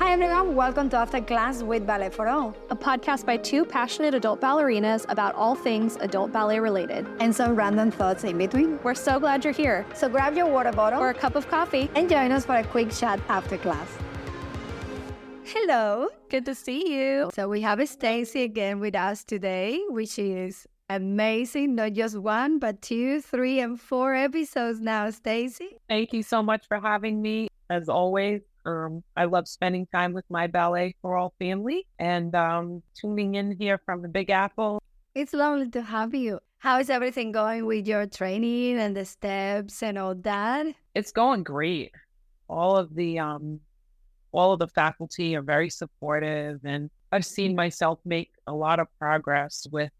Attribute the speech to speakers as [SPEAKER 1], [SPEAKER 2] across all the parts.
[SPEAKER 1] Hi everyone, welcome to After Class with Ballet for All,
[SPEAKER 2] a podcast by two passionate adult ballerinas about all things adult ballet related.
[SPEAKER 1] and some random thoughts in between.
[SPEAKER 2] We're so glad you're here.
[SPEAKER 1] So grab your water bottle
[SPEAKER 2] Or a cup of coffee.
[SPEAKER 1] and join us for a quick chat after class. Hello.
[SPEAKER 2] Good to see you.
[SPEAKER 1] So we have Stacy again with us today, which is amazing. Not just one, but 2, 3, and 4 episodes now, Stacy.
[SPEAKER 3] Thank you so much for having me. As always, I love spending time with my Ballet for All family and tuning in here from the Big Apple.
[SPEAKER 1] It's lovely to have you. How is everything going with your training and the steps and all that?
[SPEAKER 3] It's going great. All of the faculty are very supportive, and I've seen myself make a lot of progress with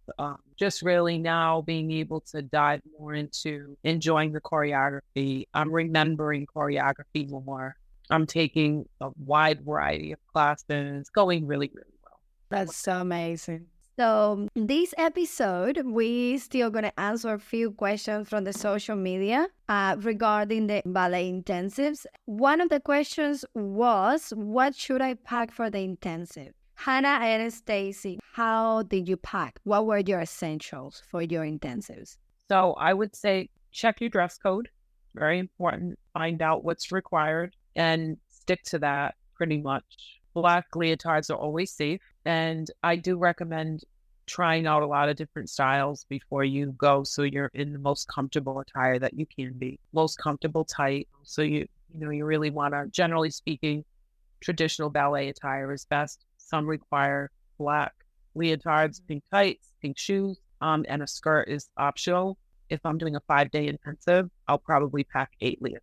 [SPEAKER 3] just really now being able to dive more into enjoying the choreography. I'm remembering choreography more. I'm taking a wide variety of classes, going really, really well.
[SPEAKER 1] That's so amazing. So this episode, we still going to answer a few questions from the social media regarding the ballet intensives. One of the questions was, what should I pack for the intensive? Hannah and Stacy, how did you pack? What were your essentials for your intensives?
[SPEAKER 3] So I would say check your dress code. Very important. Find out what's required and stick to that pretty much. Black leotards are always safe. And I do recommend trying out a lot of different styles before you go, so you're in the most comfortable attire that you can be. Most comfortable tight. So you really want to, generally speaking, traditional ballet attire is best. Some require black leotards, pink tights, pink shoes, and a skirt is optional. If I'm doing a 5-day intensive, I'll probably pack 8 leotards.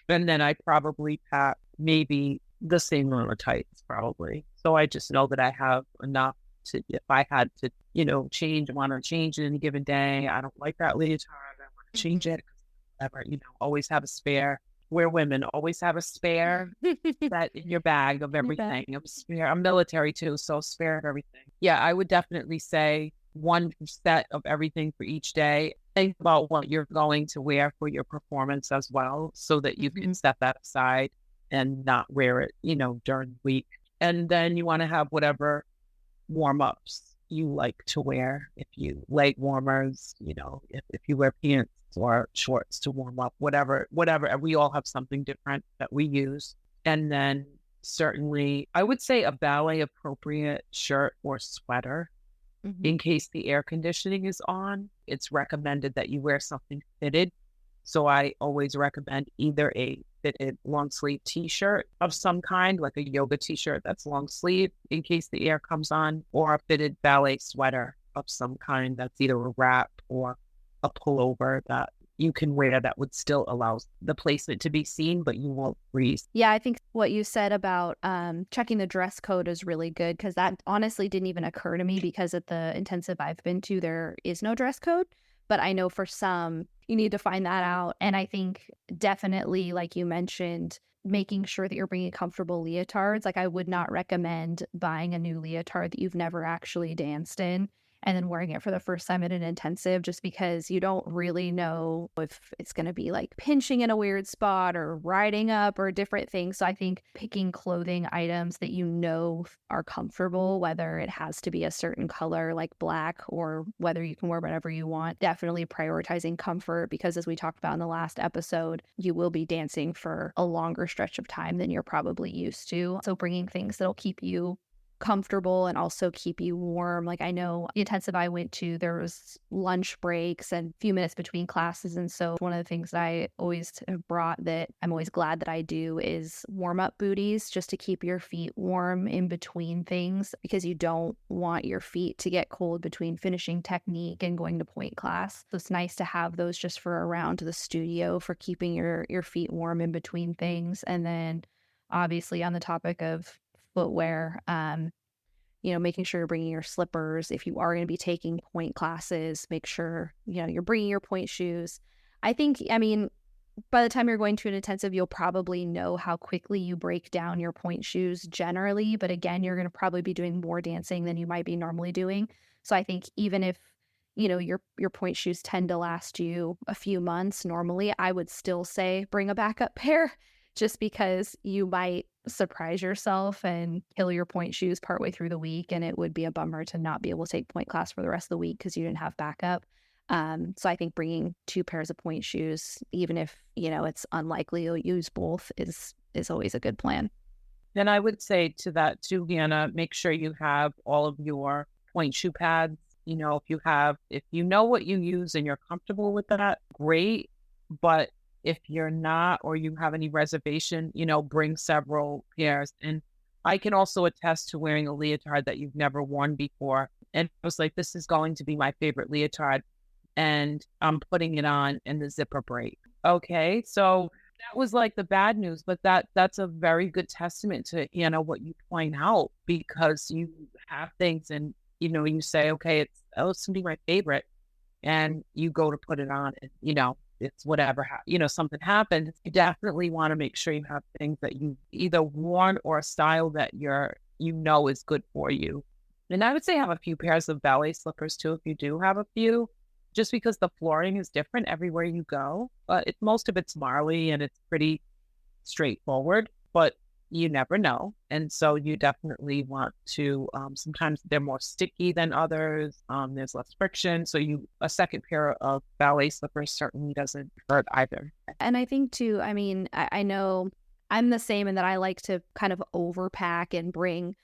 [SPEAKER 3] And then I probably pack maybe the same amount of tights, probably. So I just know that I have enough to, if I had to, want to change it in a given day. I don't like that leotard. I want to change it. Always have a spare. We're women, always have a spare set in your bag of everything. I'm military too, so spare of everything. Yeah, I would definitely say one set of everything for each day. Think about what you're going to wear for your performance as well, so that you can set that aside and not wear it, during the week. And then you want to have whatever warm-ups you like to wear. If you leg warmers, if you wear pants or shorts to warm up, whatever. We all have something different that we use. And then certainly I would say a ballet appropriate shirt or sweater. In case the air conditioning is on. It's recommended that you wear something fitted. So I always recommend either a fitted long sleeve t-shirt of some kind, like a yoga t-shirt that's long sleeve in case the air comes on, or a fitted ballet sweater of some kind that's either a wrap or a pullover that you can wear that would still allow the placement to be seen, but you won't freeze.
[SPEAKER 2] Yeah, I think what you said about checking the dress code is really good, because that honestly didn't even occur to me, because at the intensive I've been to, there is no dress code. But I know for some, you need to find that out. And I think definitely, like you mentioned, making sure that you're bringing comfortable leotards. Like, I would not recommend buying a new leotard that you've never actually danced in and then wearing it for the first time at an intensive, just because you don't really know if it's going to be like pinching in a weird spot or riding up or different things. So I think picking clothing items that are comfortable, whether it has to be a certain color like black or whether you can wear whatever you want, definitely prioritizing comfort, because as we talked about in the last episode, you will be dancing for a longer stretch of time than you're probably used to. So bringing things that'll keep you comfortable and also keep you warm. Like, I know the intensive I went to, there was lunch breaks and a few minutes between classes. And so one of the things that I always have brought, that I'm always glad that I do, is warm up booties, just to keep your feet warm in between things, because you don't want your feet to get cold between finishing technique and going to point class. So it's nice to have those just for around the studio for keeping your feet warm in between things. And then obviously on the topic of footwear, making sure you're bringing your slippers. If you are going to be taking point classes, make sure, you're bringing your point shoes. I think, by the time you're going to an intensive, you'll probably know how quickly you break down your point shoes generally. But again, you're going to probably be doing more dancing than you might be normally doing. So I think even if, your point shoes tend to last you a few months normally, I would still say bring a backup pair, just because you might surprise yourself and kill your point shoes partway through the week. And it would be a bummer to not be able to take point class for the rest of the week because you didn't have backup. So I think bringing 2 pairs of point shoes, even if, it's unlikely you'll use both, is always a good plan.
[SPEAKER 3] Then I would say to that too, Hannah, make sure you have all of your point shoe pads. If you know what you use and you're comfortable with that, great. But if you're not, or you have any reservation, bring several pairs. And I can also attest to wearing a leotard that you've never worn before. And I was like, this is going to be my favorite leotard. And I'm putting it on and the zipper break. Okay. So that was like the bad news, but that's a very good testament to, what you point out, because you have things and, you say, okay, it's going to be my favorite. And you go to put it on and, it's whatever, something happened. You definitely want to make sure you have things that you either worn or a style that is good for you. And I would say have a few pairs of ballet slippers too, if you do have a few, just because the flooring is different everywhere you go. But most of it's marley and it's pretty straightforward, but you never know. And so you definitely want to, sometimes they're more sticky than others. There's less friction. So a second pair of ballet slippers certainly doesn't hurt either.
[SPEAKER 2] And I think too, I know I'm the same in that I like to kind of overpack and bring,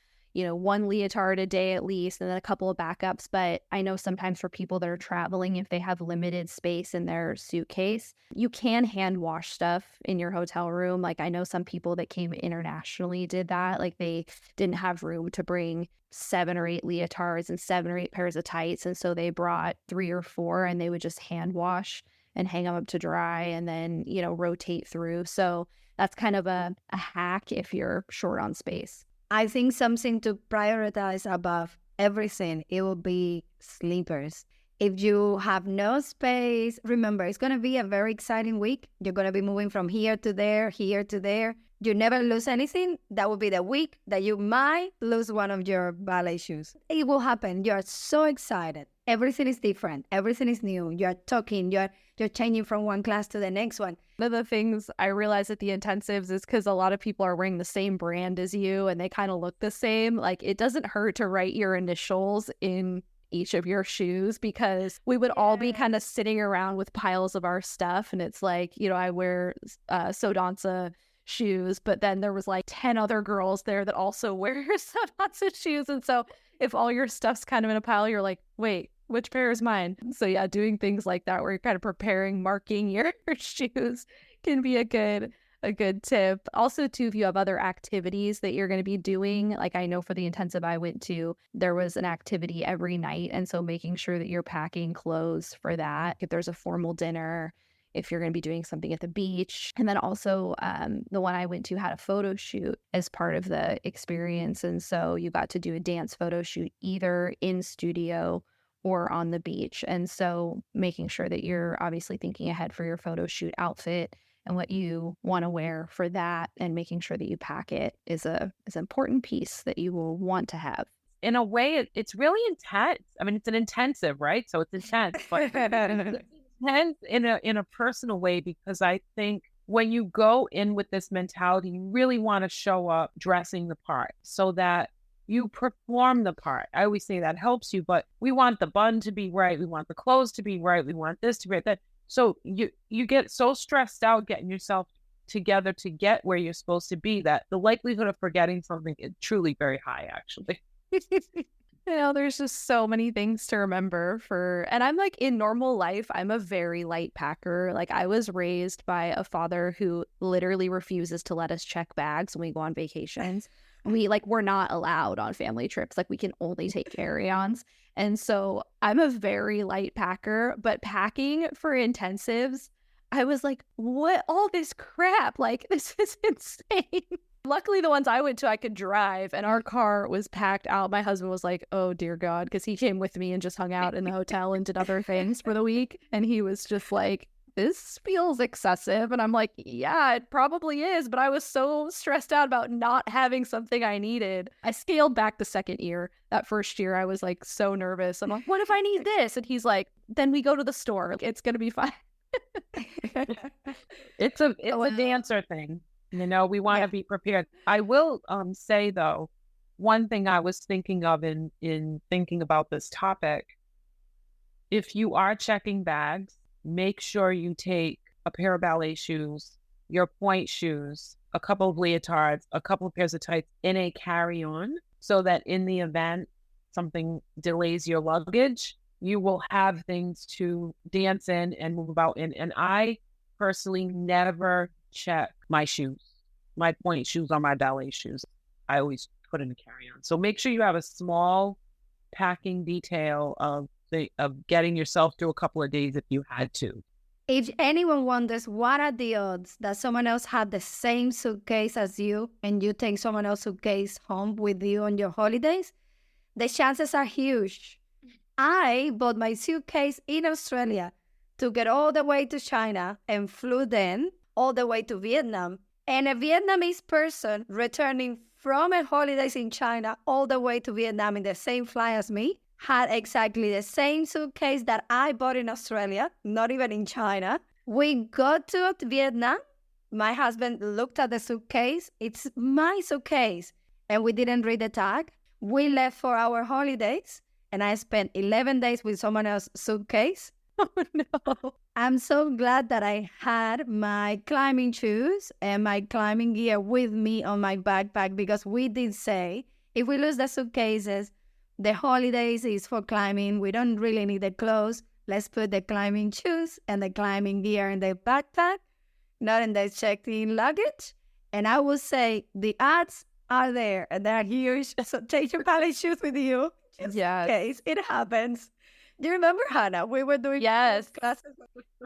[SPEAKER 2] one leotard a day at least, and then a couple of backups. But I know sometimes for people that are traveling, if they have limited space in their suitcase, you can hand wash stuff in your hotel room. Like I know some people that came internationally did that. Like they didn't have room to bring 7 or 8 leotards and 7 or 8 pairs of tights. And so they brought 3 or 4 and they would just hand wash and hang them up to dry and then, rotate through. So that's kind of a hack if you're short on space.
[SPEAKER 1] I think something to prioritize above everything, it will be sleepers. If you have no space, remember, it's going to be a very exciting week. You're going to be moving from here to there, here to there. You never lose anything. That will be the week that you might lose one of your ballet shoes. It will happen. You're so excited. Everything is different. Everything is new. You're talking. You're changing from one class to the next one.
[SPEAKER 2] One of the things I realize at the intensives is because a lot of people are wearing the same brand as you and they kind of look the same. Like it doesn't hurt to write your initials in each of your shoes, because we would all be kind of sitting around with piles of our stuff. And it's like, I wear Sodanza shoes, but then there was like 10 other girls there that also wear Sodanza shoes. And so if all your stuff's kind of in a pile, you're like, wait, which pair is mine? So yeah, doing things like that where you're kind of marking your shoes can be a good tip. Also too, if you have other activities that you're going to be doing, like I know for the intensive I went to, there was an activity every night. And so making sure that you're packing clothes for that. If there's a formal dinner, if you're going to be doing something at the beach. And then also the one I went to had a photo shoot as part of the experience. And so you got to do a dance photo shoot either in studio or on the beach. And so making sure that you're obviously thinking ahead for your photo shoot outfit and what you want to wear for that, and making sure that you pack it is an important piece that you will want to have.
[SPEAKER 3] In a way, it's really intense. I mean, it's an intensive, right? So it's intense, but it's intense in a personal way, because I think when you go in with this mentality, you really want to show up dressing the part so that you perform the part. I always say that helps you, but we want the bun to be right. We want the clothes to be right. We want this to be right. That. So you get so stressed out getting yourself together to get where you're supposed to be that the likelihood of forgetting something is truly very high, actually.
[SPEAKER 2] There's just so many things to remember and I'm like, in normal life, I'm a very light packer. Like I was raised by a father who literally refuses to let us check bags when we go on vacations. We're not allowed on family trips. Like we can only take carry-ons. And so I'm a very light packer, but packing for intensives, I was like, what, all this crap? Like this is insane. Luckily, the ones I went to, I could drive, and our car was packed out. My husband was like, oh, dear God, because he came with me and just hung out in the hotel and did other things for the week. And he was just like, this feels excessive. And I'm like, yeah, it probably is. But I was so stressed out about not having something I needed. I scaled back the second year. That first year, I was like so nervous. I'm like, what if I need this? And he's like, then we go to the store. It's going to be fine.
[SPEAKER 3] It's a dancer thing. We want to be prepared. I will say though, one thing I was thinking of in thinking about this topic, if you are checking bags, make sure you take a pair of ballet shoes, your point shoes, a couple of leotards, a couple of pairs of tights in a carry-on, so that in the event something delays your luggage, you will have things to dance in and move about in. And I personally never check my shoes, my point shoes or my ballet shoes. I always put in a carry-on. So make sure you have a small packing detail of getting yourself through a couple of days if you had to.
[SPEAKER 1] If anyone wonders what are the odds that someone else had the same suitcase as you and you take someone else's suitcase home with you on your holidays, the chances are huge. I bought my suitcase in Australia, took it all the way to China, and flew then all the way to Vietnam. And a Vietnamese person returning from a holidays in China all the way to Vietnam in the same flight as me had exactly the same suitcase that I bought in Australia, not even in China. We got to Vietnam. My husband looked at the suitcase. It's my suitcase. And we didn't read the tag. We left for our holidays, and I spent 11 days with someone else's suitcase.
[SPEAKER 2] Oh, no.
[SPEAKER 1] I'm so glad that I had my climbing shoes and my climbing gear with me on my backpack, because we did say, if we lose the suitcases, the holidays is for climbing. We don't really need the clothes. Let's put the climbing shoes and the climbing gear in the backpack, not in the checked-in luggage. And I will say the odds are there, and they're huge. So take your ballet shoes with you, just in case it happens. Do you remember, Hannah? We were doing classes.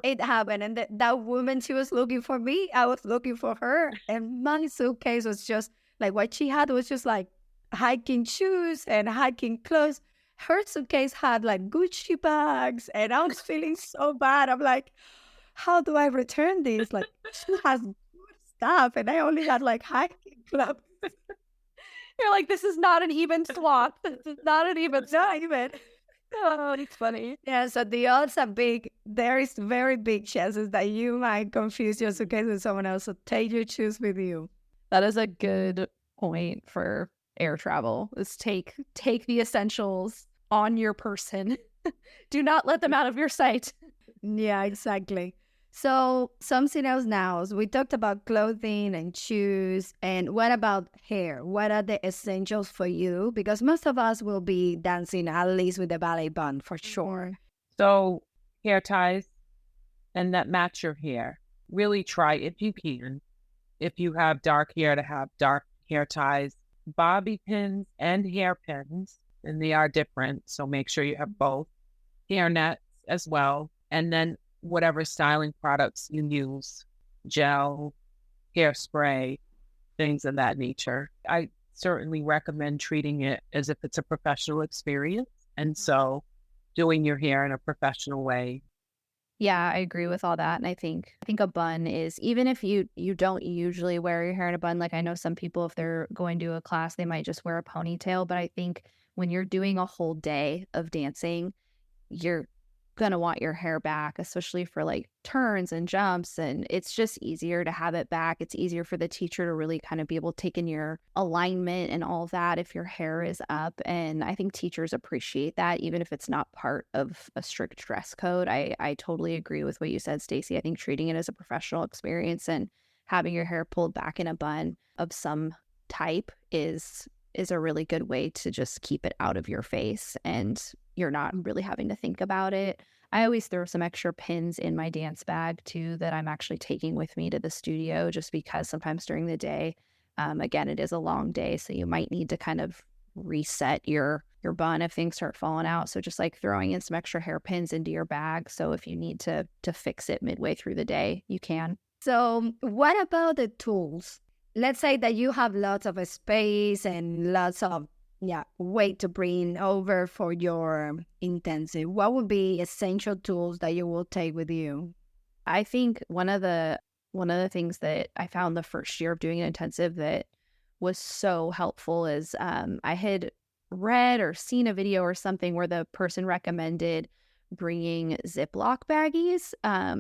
[SPEAKER 1] It happened, and that woman, she was looking for me. I was looking for her, and my suitcase was just like, what she had was just like hiking shoes and hiking clothes. Her suitcase had like Gucci bags, and I was feeling so bad. I'm like, how do I return these? Like, she has good stuff, and I only had like hiking clothes.
[SPEAKER 2] You're like, this is not an even swap. This is not an even swap.
[SPEAKER 1] Not even.
[SPEAKER 2] Oh, it's funny.
[SPEAKER 1] Yeah, so the odds are big. There is very big chances that you might confuse your suitcase with someone else. So take your shoes with you.
[SPEAKER 2] That is a good point for air travel. Is take the essentials on your person. Do not let them out of your sight.
[SPEAKER 1] Yeah, exactly. So something else now. So we talked about clothing and shoes. And what about hair? What are the essentials for you? Because most of us will be dancing at least with the ballet bun for sure.
[SPEAKER 3] So hair ties and that match your hair. Really try, if you can, if you have dark hair, to have dark hair ties, bobby pins and hairpins, and they are different. So make sure you have both. Hair nets as well. And then whatever styling products you use, gel, hairspray, things of that nature. I certainly recommend treating it as if it's a professional experience. And so doing your hair in a professional way.
[SPEAKER 2] Yeah, I agree with all that. And I think a bun is, even if you don't usually wear your hair in a bun, like I know some people, if they're going to a class, they might just wear a ponytail. But I think when you're doing a whole day of dancing, you're gonna want your hair back, especially for like turns and jumps, and it's just easier to have it back. It's easier for the teacher to really kind of be able to take in your alignment and all that if your hair is up. And I think teachers appreciate that, even if it's not part of a strict dress code. I totally agree with what you said, Stacey. I think treating it as a professional experience and having your hair pulled back in a bun of some type is a really good way to just keep it out of your face and you're not really having to think about it. I always throw some extra pins in my dance bag too that I'm actually taking with me to the studio, just because sometimes during the day, again, it is a long day, so you might need to kind of reset your bun if things start falling out. So just like throwing in some extra hairpins into your bag, so if you need to fix it midway through the day, you can.
[SPEAKER 1] So what about the tools? Let's say that you have lots of space and lots of weight to bring over for your intensive. What would be essential tools that you will take with you?
[SPEAKER 2] I think one of the things that I found the first year of doing an intensive that was so helpful is I had read or seen a video or something where the person recommended bringing Ziploc baggies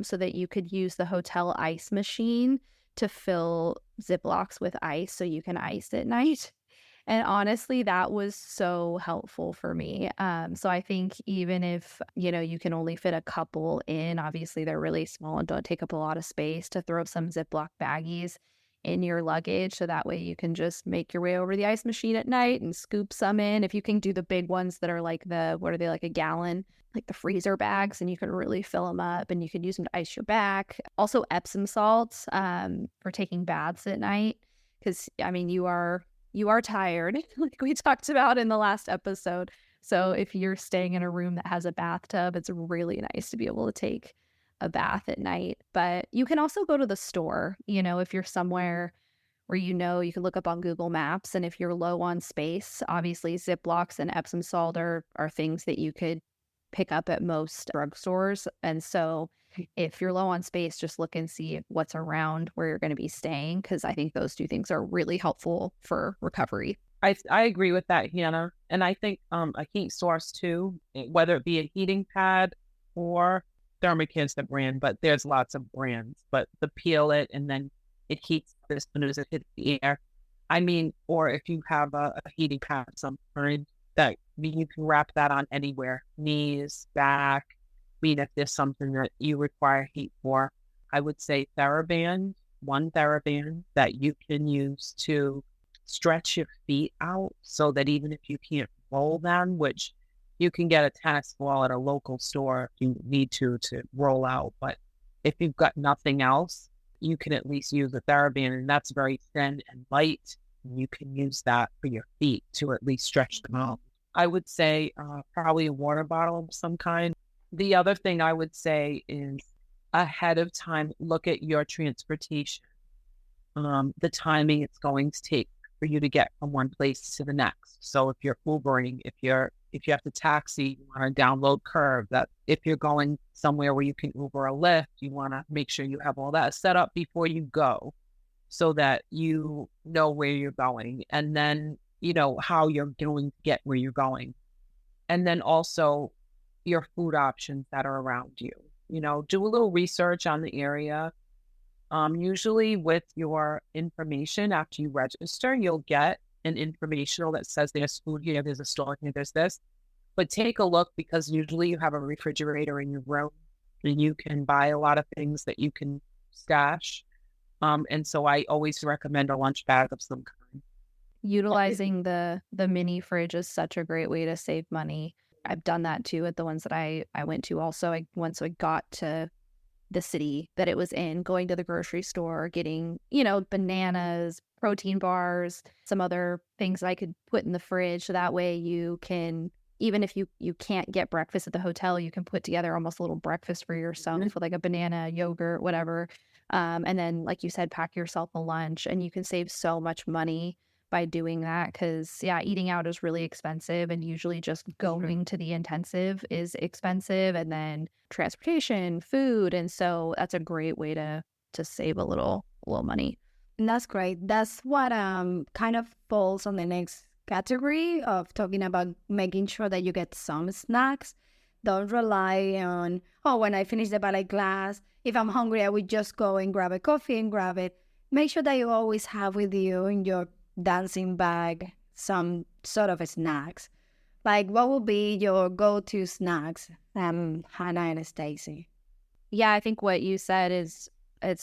[SPEAKER 2] so that you could use the hotel ice machine to fill Ziplocs with ice so you can ice at night. And honestly, that was so helpful for me. So I think even if, you can only fit a couple in, obviously they're really small and don't take up a lot of space, to throw some Ziploc baggies in your luggage. So that way you can just make your way over the ice machine at night and scoop some in. If you can do the big ones that are like what are they, like a gallon, like the freezer bags, and you can really fill them up and you can use them to ice your back. Also Epsom salts for taking baths at night. Because, I mean, you are tired, like we talked about in the last episode. So if you're staying in a room that has a bathtub, it's really nice to be able to take a bath at night. But you can also go to the store, if you're somewhere where you can look up on Google Maps. And if you're low on space, obviously Ziplocs and Epsom salt are things that you could pick up at most drugstores. And so if you're low on space, just look and see what's around where you're going to be staying, because I think those two things are really helpful for recovery.
[SPEAKER 3] I agree with that, Hannah. And I think a heat source too, whether it be a heating pad or Thermacant's the brand, but there's lots of brands. But the peel it and then it heats as soon as it hits the air. I mean, or if you have a heating pad of some kind, that you can wrap that on anywhere, knees, back. I mean, if there's something that you require heat for, I would say one TheraBand that you can use to stretch your feet out so that even if you can't roll them, which you can get a tennis ball at a local store if you need to roll out. But if you've got nothing else, you can at least use a TheraBand, and that's very thin and light. You can use that for your feet to at least stretch them out. I would say probably a water bottle of some kind. The other thing I would say is ahead of time, look at your transportation, the timing it's going to take for you to get from one place to the next. So if you're Ubering, if you have to taxi, you want to download Curve. That if you're going somewhere where you can Uber or Lyft, you want to make sure you have all that set up before you go, so that you know where you're going, and then how you're going to get where you're going, and then also your food options that are around you. Do a little research on the area. Usually with your information after you register, you'll get an informational that says there's food here, there's a store here, there's this. But take a look, because usually you have a refrigerator in your room and you can buy a lot of things that you can stash. And so I always recommend a lunch bag of some kind.
[SPEAKER 2] Utilizing the mini fridge is such a great way to save money. I've done that too at the ones that I went to. Also, once I got to the city that it was in, going to the grocery store, getting, bananas, protein bars, some other things that I could put in the fridge. So that way you can, even if you can't get breakfast at the hotel, you can put together almost a little breakfast for yourself with like a banana, yogurt, whatever. And then, like you said, pack yourself a lunch, and you can save so much money by doing that, because eating out is really expensive, and usually just going to the intensive is expensive, and then transportation, food, and so that's a great way to save a little money.
[SPEAKER 1] And that's great. That's what kind of falls on the next category of talking about making sure that you get some snacks. Don't rely on, when I finish the ballet class, if I'm hungry, I would just go and grab a coffee and grab it. Make sure that you always have with you in your dancing bag some sort of snacks. Like, what would be your go-to snacks, Hannah and Stacy?
[SPEAKER 2] Yeah, I think what you said it's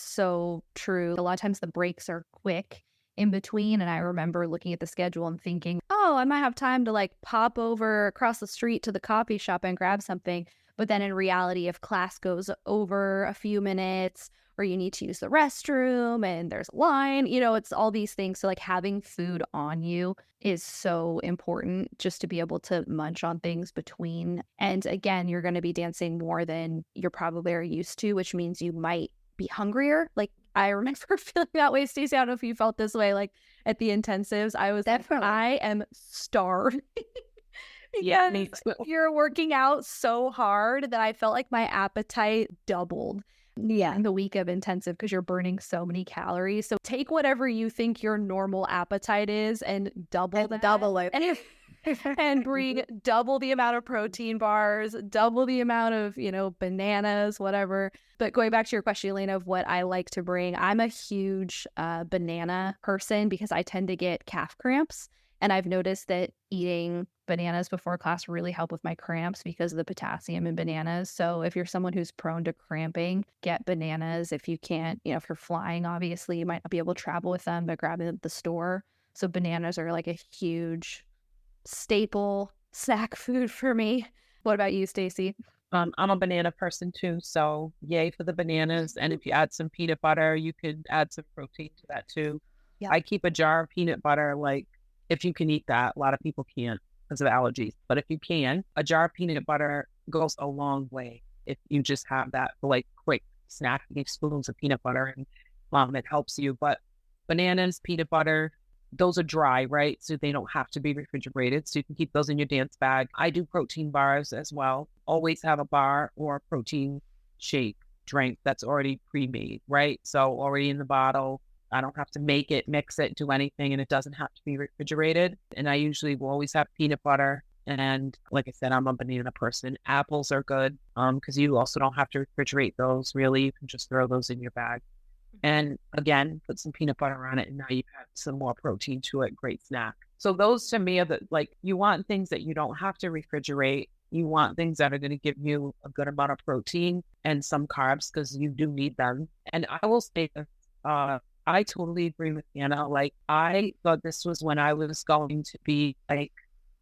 [SPEAKER 2] so true. A lot of times the breaks are quick in between, and I remember looking at the schedule and thinking, I might have time to like pop over across the street to the coffee shop and grab something. But then in reality, if class goes over a few minutes, or you need to use the restroom and there's a line, it's all these things. So like having food on you is so important, just to be able to munch on things between. And again, you're going to be dancing more than you're probably are used to, which means you might be hungrier. Like I remember feeling that way, Stacey. I don't know if you felt this way, like at the intensives. I was
[SPEAKER 1] definitely,
[SPEAKER 2] I am starved.
[SPEAKER 3] Yeah,
[SPEAKER 2] You're working out so hard that I felt like my appetite doubled.
[SPEAKER 1] Yeah,
[SPEAKER 2] in the week of intensive, because you're burning so many calories. So take whatever you think your normal appetite is and double
[SPEAKER 1] it.
[SPEAKER 2] And and bring double the amount of protein bars, double the amount of, bananas, whatever. But going back to your question, Elena, of what I like to bring, I'm a huge banana person because I tend to get calf cramps. And I've noticed that eating bananas before class really help with my cramps because of the potassium in bananas. So if you're someone who's prone to cramping, get bananas. If you can't, if you're flying, obviously you might not be able to travel with them, but grab them at the store. So bananas are like a huge staple snack food for me. What about you, Stacey?
[SPEAKER 3] I'm a banana person too, so yay for the bananas. And if you add some peanut butter, you could add some protein to that too.
[SPEAKER 2] Yep.
[SPEAKER 3] I keep a jar of peanut butter, like if you can eat that. A lot of people can't because of allergies, but if you can, a jar of peanut butter goes a long way. If you just have that for like quick snack, spoons of peanut butter, and it helps you. But bananas, peanut butter, those are dry, right? So they don't have to be refrigerated. So you can keep those in your dance bag. I do protein bars as well. Always have a bar or a protein shake drink that's already pre-made, right? So already in the bottle. I don't have to make it, mix it, do anything, and it doesn't have to be refrigerated. And I usually will always have peanut butter. And like I said, I'm a banana person. Apples are good because you also don't have to refrigerate those, really. You can just throw those in your bag. And again, put some peanut butter on it, and now you've had some more protein to it. Great snack. So those to me are you want things that you don't have to refrigerate. You want things that are going to give you a good amount of protein and some carbs because you do need them. And I will say this, I totally agree with Anna. Like, I thought this was when I was going to be like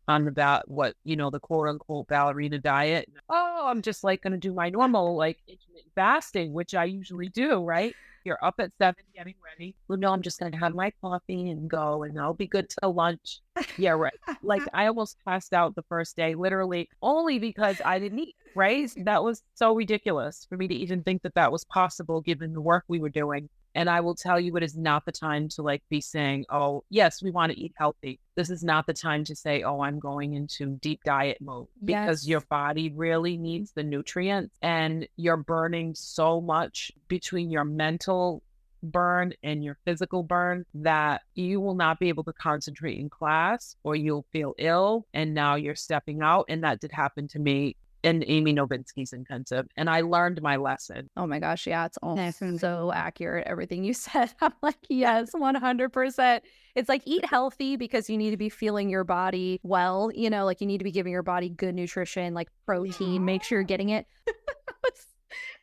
[SPEAKER 3] on the the quote unquote ballerina diet. Oh, I'm just like going to do my normal like intermittent fasting, which I usually do, right? You're up at 7 getting ready. Well, no, I'm just going to have my coffee and go, and I'll be good till lunch. Yeah, right. Like, I almost passed out the first day, literally, only because I didn't eat, right? That was so ridiculous for me to even think that that was possible given the work we were doing. And I will tell you, it is not the time to be saying, oh, yes, we want to eat healthy. This is not the time to say, oh, I'm going into deep diet mode, because your body really needs the nutrients, and you're burning so much between your mental burn and your physical burn that you will not be able to concentrate in class, or you'll feel ill. And now you're stepping out. And that did happen to me in Amy Novinsky's intensive. And I learned my lesson.
[SPEAKER 2] Oh my gosh. Yeah. It's all so accurate. Everything you said. I'm like, yes, 100%. It's like, eat healthy because you need to be feeling your body well, you need to be giving your body good nutrition, like protein, make sure you're getting it.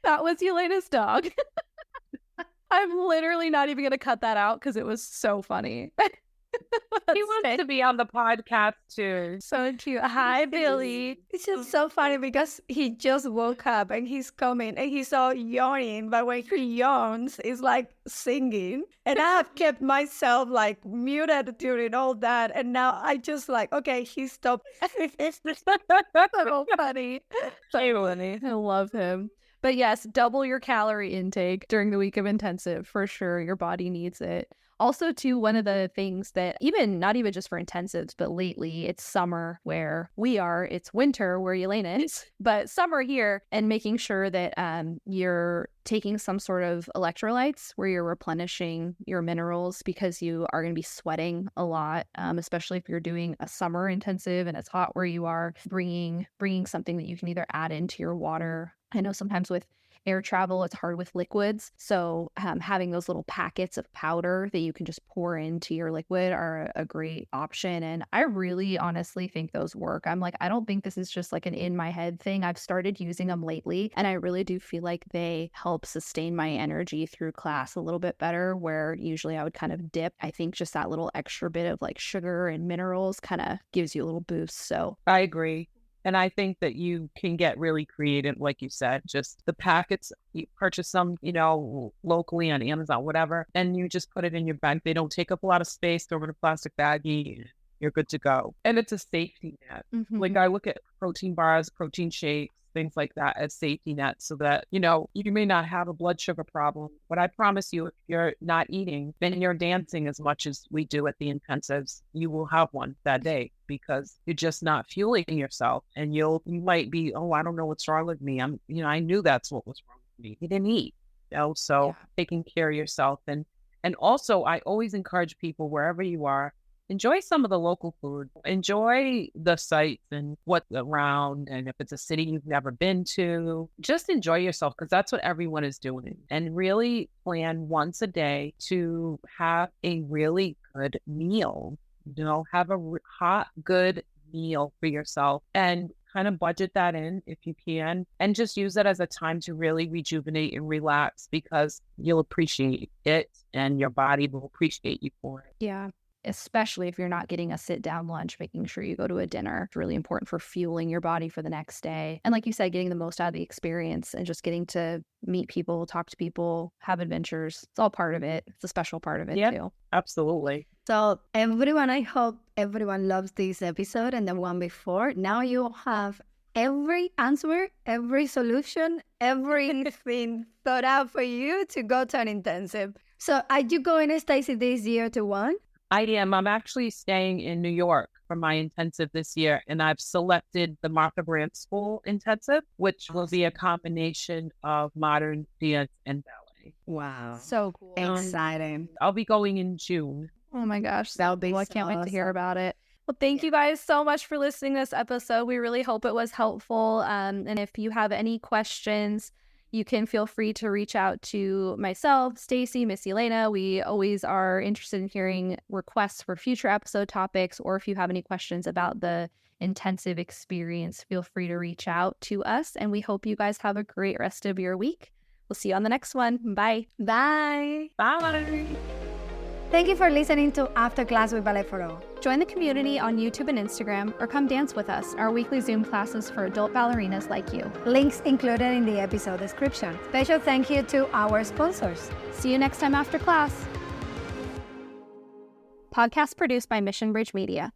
[SPEAKER 2] That was Elena's dog. I'm literally not even going to cut that out because it was so funny.
[SPEAKER 3] He wants to be on the podcast too.
[SPEAKER 2] So cute. Hi, Billy.
[SPEAKER 1] It's just so funny because he just woke up and he's coming and he's all yawning, but when he yawns, it's like singing. And I have kept myself like muted during all that, and now I just okay, he stopped. It's
[SPEAKER 2] so funny. I love him. But yes, double your calorie intake during the week of intensive for sure. Your body needs it. Also, too, one of the things that not even just for intensives, but lately it's summer where we are, it's winter where Elena is, but summer here, and making sure that you're taking some sort of electrolytes where you're replenishing your minerals, because you are going to be sweating a lot, especially if you're doing a summer intensive and it's hot where you are. Bringing something that you can either add into your water. I know sometimes with air travel, it's hard with liquids. So having those little packets of powder that you can just pour into your liquid are a great option. And I really honestly think those work. I'm like, I don't think this is just like an in my head thing. I've started using them lately, and I really do feel like they help sustain my energy through class a little bit better, where usually I would kind of dip. I think just that little extra bit of like sugar and minerals kind of gives you a little boost. So
[SPEAKER 3] I agree. And I think that you can get really creative, like you said, just the packets, you purchase them, locally on Amazon, whatever, and you just put it in your bag. They don't take up a lot of space. Throw in a plastic baggie, and you're good to go. And it's a safety net.
[SPEAKER 2] Mm-hmm.
[SPEAKER 3] Like, I look at protein bars, protein shakes, things like that as safety nets, so that, you may not have a blood sugar problem. But I promise you, if you're not eating, then you're dancing as much as we do at the intensives, you will have one that day, because you're just not fueling yourself. And you might be, oh, I don't know what's wrong with me. I knew that's what was wrong with me. You didn't eat, so taking care of yourself. And also, I always encourage people, wherever you are, enjoy some of the local food, enjoy the sights and what's around. And if it's a city you've never been to, just enjoy yourself because that's what everyone is doing. And really plan once a day to have a really good meal. Have a hot, good meal for yourself and kind of budget that in if you can, and just use that as a time to really rejuvenate and relax because you'll appreciate it and your body will appreciate you for it.
[SPEAKER 2] Yeah. Especially if you're not getting a sit-down lunch, making sure you go to a dinner. It's really important for fueling your body for the next day. And like you said, getting the most out of the experience and just getting to meet people, talk to people, have adventures. It's all part of it. It's a special part of it too.
[SPEAKER 3] Absolutely.
[SPEAKER 1] So everyone, I hope everyone loves this episode and the one before. Now you have every answer, every solution, everything thought out for you to go to an intensive. So are you going, Stacey, this year to one?
[SPEAKER 3] I am. I'm actually staying in New York for my intensive this year, and I've selected the Martha Grant School intensive, which will be a combination of modern dance and ballet.
[SPEAKER 1] Wow.
[SPEAKER 2] So cool.
[SPEAKER 1] Exciting.
[SPEAKER 3] I'll be going in June.
[SPEAKER 2] Oh my gosh.
[SPEAKER 1] That'll be
[SPEAKER 2] I can't wait to hear
[SPEAKER 1] awesome.
[SPEAKER 2] about it. Well, thank you guys so much for listening to this episode. We really hope it was helpful. And if you have any questions, you can feel free to reach out to myself, Stacey, Miss Elena. We always are interested in hearing requests for future episode topics, or if you have any questions about the intensive experience, feel free to reach out to us. And we hope you guys have a great rest of your week. We'll see you on the next one. Bye.
[SPEAKER 1] Bye.
[SPEAKER 3] Bye.
[SPEAKER 1] Thank you for listening to After Class with Ballet for All.
[SPEAKER 2] Join the community on YouTube and Instagram, or come dance with us, our weekly Zoom classes for adult ballerinas like you.
[SPEAKER 1] Links included in the episode description. Special thank you to our sponsors.
[SPEAKER 2] See you next time after class. Podcast produced by Mission Bridge Media.